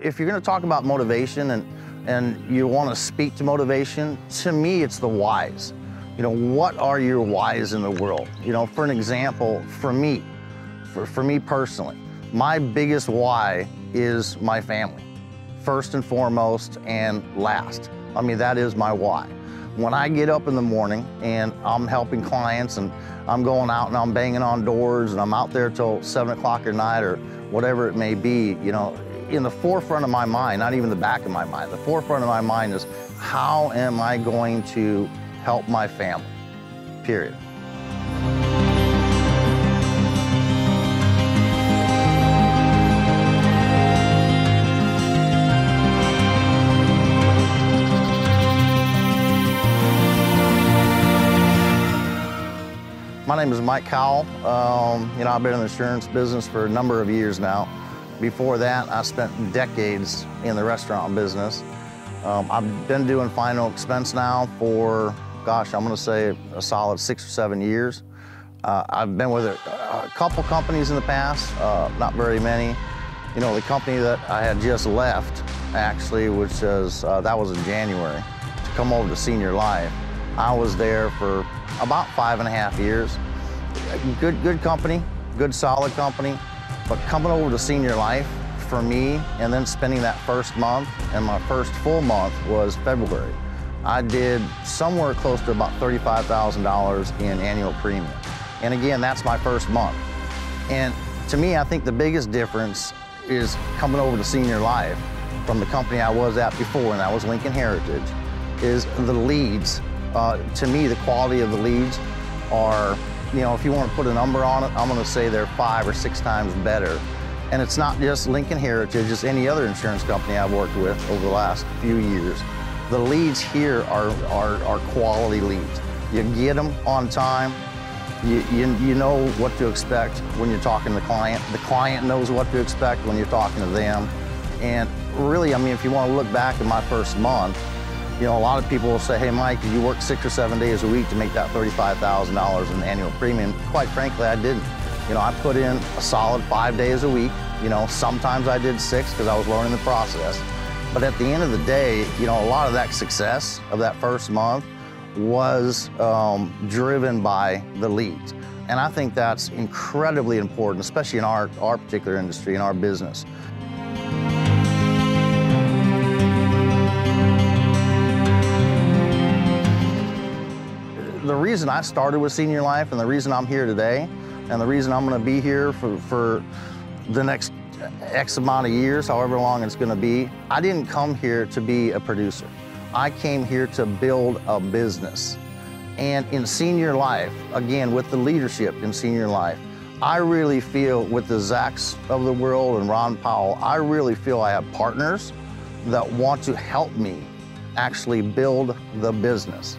If you're going to talk about motivation and you want to speak to motivation, to me, it's the whys. You know, what are your whys in the world? You know, for an example, for me personally, my biggest why is my family, first and foremost and last. I mean, that is my why. When I get up in the morning and I'm helping clients and I'm going out and I'm banging on doors and I'm out there till 7 o'clock at night or whatever it may be, you know, in the forefront of my mind, not even the back of my mind, the forefront of my mind is how am I going to help my family, period. My name is Mike Cowell. You know, I've been in the insurance business for a number of years now. Before that, I spent decades in the restaurant business. I've been doing final expense now for, gosh, I'm gonna say a solid 6 or 7 years. I've been with a couple companies in the past, not very many. You know, the company that I had just left, actually, which is, that was in January, to come over to Senior Life. I was there for about 5.5 years. Good company, good solid company, but coming over to Senior Life for me and then spending that first month, and my first full month was February. I did somewhere close to about $35,000 in annual premium. And again, that's my first month. And to me, I think the biggest difference is coming over to Senior Life from the company I was at before, and that was Lincoln Heritage, is the leads. To me, the quality of the leads are, you know, if you want to put a number on it, I'm going to say they're 5 or 6 times better. And it's not just Lincoln Heritage, it's any other insurance company I've worked with over the last few years. The leads here are quality leads. You get them on time. You know what to expect when you're talking to the client. The client knows what to expect when you're talking to them. And really, I mean, if you want to look back at my first month, you know, a lot of people will say, hey, Mike, did you work 6 or 7 days a week to make that $35,000 in annual premium? Quite frankly, I didn't. You know, I put in a solid 5 days a week. You know, sometimes I did 6 because I was learning the process. But at the end of the day, you know, a lot of that success of that first month was driven by the leads. And I think that's incredibly important, especially in our particular industry, in our business. The reason I started with Senior Life and the reason I'm here today and the reason I'm going to be here for the next X amount of years, however long it's going to be, I didn't come here to be a producer. I came here to build a business. And in Senior Life, again, with the leadership in Senior Life, I really feel with the Zachs of the world and Ron Powell, I really feel I have partners that want to help me actually build the business.